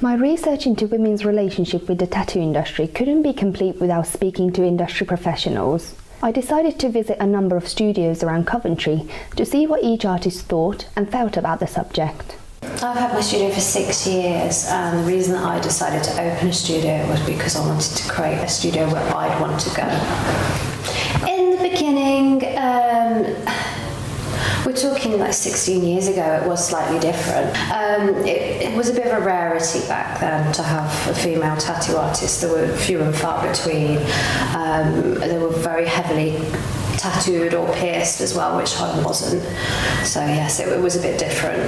My research into women's relationship with the tattoo industry couldn't be complete without speaking to industry professionals. I decided to visit a number of studios around Coventry to see what each artist thought and felt about the subject. I've had my studio for 6 years, and the reason that I decided to open a studio was because I wanted to create a studio where I'd want to go. In the beginning, we're talking like 16 years ago, it was slightly different. It was a bit of a rarity back then to have a female tattoo artist. There were few and far between. They were very heavily tattooed or pierced as well, which I wasn't. So yes, it was a bit different.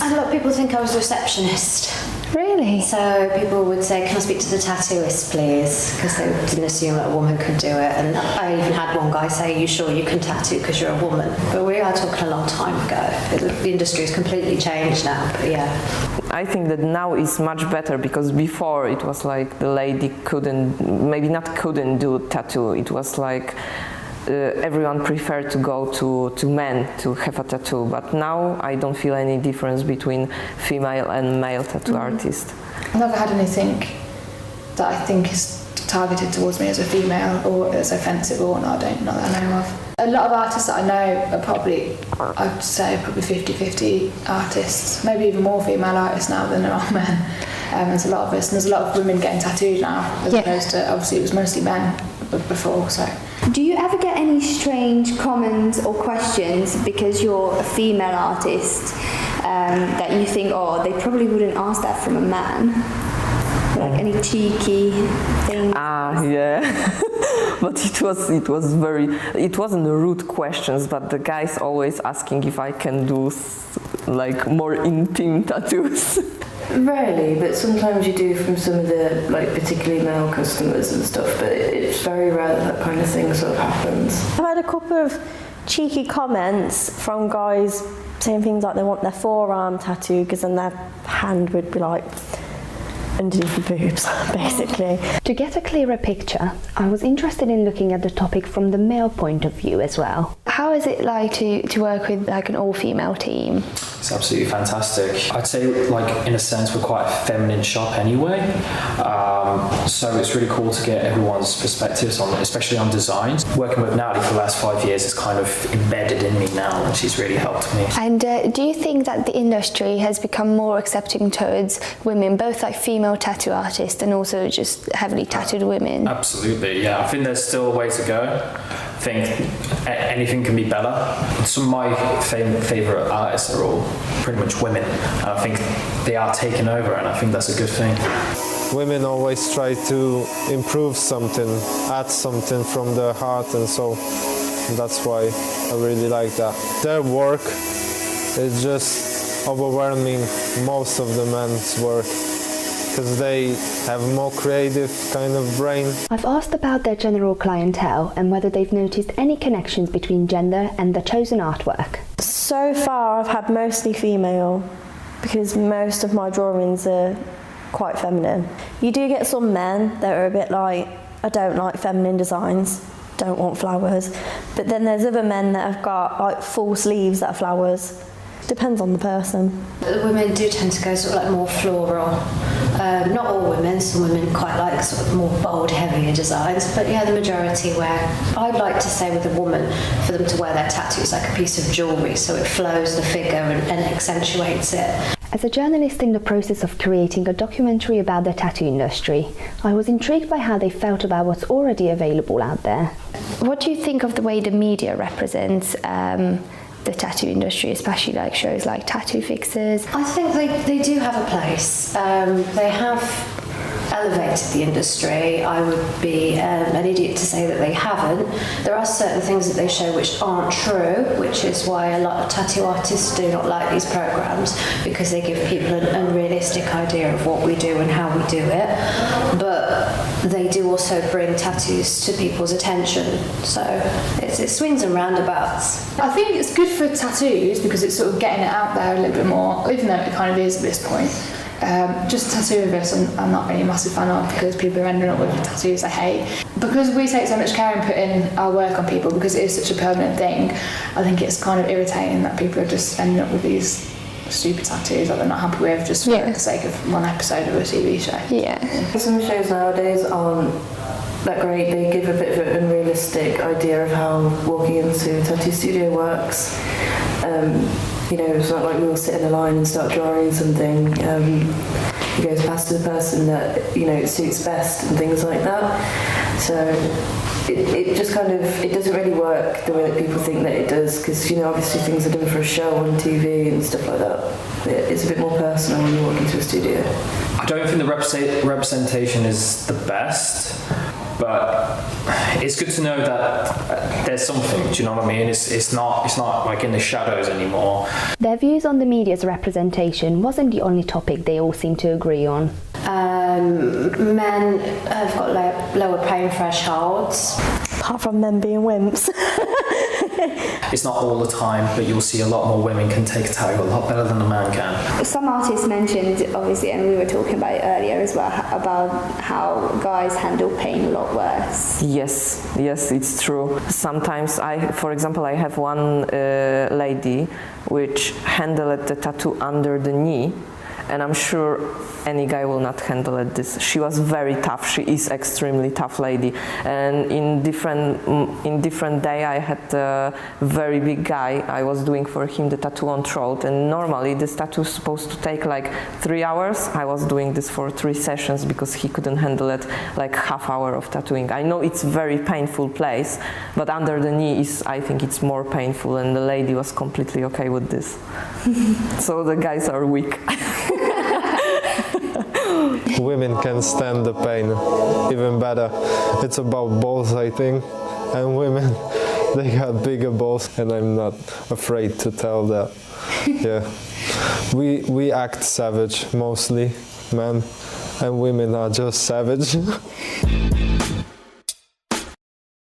And a lot of people think I was a receptionist. Really? So people would say, can I speak to the tattooist, please? Because they didn't assume that a woman could do it. And I even had one guy say, are you sure you can tattoo because you're a woman? But we are talking a long time ago. The industry's completely changed now, but yeah. I think that now is much better, because before it was like the lady couldn't do tattoo. It was like everyone preferred to go to men to have a tattoo, but now I don't feel any difference between female and male tattoo artists. I've never had anything that I think is targeted towards me as a female or as offensive or not that I know of. A lot of artists that I know are probably, I'd say probably 50-50 artists, maybe even more female artists now than there are men. There's a lot of us, and there's a lot of women getting tattooed now, as opposed to, obviously it was mostly men before, so. Do you ever get any strange comments or questions because you're a female artist that you think, oh, they probably wouldn't ask that from a man? Like any cheeky things? Yeah. But it wasn't rude questions, but the guys always asking if I can do like more intimate tattoos. Rarely, but sometimes you do from some of the particularly male customers and stuff, but it's very rare that kind of thing sort of happens. I've had a couple of cheeky comments from guys saying things like they want their forearm tattooed because then their hand would be like underneath the boobs, basically. To get a clearer picture, I was interested in looking at the topic from the male point of view as well. How is it like to work with like an all-female team? It's absolutely fantastic. I'd say, like, in a sense, we're quite a feminine shop anyway. So it's really cool to get everyone's perspectives on, especially on designs. Working with Natalie for the last 5 years is kind of embedded in me now, and she's really helped me. And do you think that the industry has become more accepting towards women, both like female tattoo artists and also just heavily tattooed women? Absolutely, yeah. I think there's still a way to go. I think anything can be better. Some of my favourite artists are all pretty much women, and I think they are taking over, and I think that's a good thing. Women always try to improve something, add something from their heart, and so that's why I really like that. Their work is just overwhelming most of the men's work, because they have a more creative kind of brain. I've asked about their general clientele and whether they've noticed any connections between gender and the chosen artwork. So far I've had mostly female, because most of my drawings are quite feminine. You do get some men that are a bit like, I don't like feminine designs, don't want flowers, but then there's other men that have got like full sleeves that are flowers. Depends on the person. Women do tend to go sort of like more floral. Not all women, some women quite like sort of more bold, heavier designs, but yeah, the majority wear. I'd like to say with a woman, for them to wear their tattoos like a piece of jewellery, so it flows the figure and accentuates it. As a journalist in the process of creating a documentary about the tattoo industry, I was intrigued by how they felt about what's already available out there. What do you think of the way the media represents the tattoo industry, especially like shows like Tattoo Fixers? I think they do have a place. They have elevated the industry. I would be an idiot to say that they haven't. There are certain things that they show which aren't true, which is why a lot of tattoo artists do not like these programs, because they give people an unrealistic idea of what we do and how we do it. But they do also bring tattoos to people's attention. So it swings and roundabouts. I think it's good for tattoos because it's sort of getting it out there a little bit more, even though it kind of is at this point. Just tattoo of us, I'm not really a massive fan of, because people are ending up with tattoos I hate. Because we take so much care and put in our work on people, because it is such a permanent thing, I think it's kind of irritating that people are just ending up with these stupid tattoos that they're not happy with just for the sake of one episode of a TV show. Yeah. Some shows nowadays aren't that great. They give a bit of an unrealistic idea of how walking into a tattoo studio works. You know, it's not like we all sit in a line and start drawing something. He goes past to the person that, you know, it suits best and things like that. So it just kind of, it doesn't really work the way that people think that it does, because, you know, obviously things are done for a show on TV and stuff like that. It's a bit more personal when you walk into a studio. I don't think the representation is the best, but it's good to know that there's something. Do you know what I mean? It's not like in the shadows anymore. Their views on the media's representation wasn't the only topic they all seemed to agree on. Men have got lower pain thresholds. Apart from men being wimps. It's not all the time, but you'll see a lot more women can take a tattoo a lot better than a man can. Some artists mentioned, obviously, and we were talking about it earlier as well, about how guys handle pain a lot worse. Yes, it's true. Sometimes for example, I have one lady which handled the tattoo under the knee, and I'm sure any guy will not handle it this. She was very tough. She is extremely tough lady. And in different day, I had a very big guy. I was doing for him the tattoo on throat, and normally this tattoo is supposed to take like 3 hours. I was doing this for 3 sessions because he couldn't handle it, like half hour of tattooing. I know it's very painful place, but under the knee I think it's more painful, and the lady was completely okay with this. So the guys are weak. Women can stand the pain even better. It's about balls, I think, and women, they got bigger balls, and I'm not afraid to tell that. Yeah, we act savage mostly, men, and women are just savage.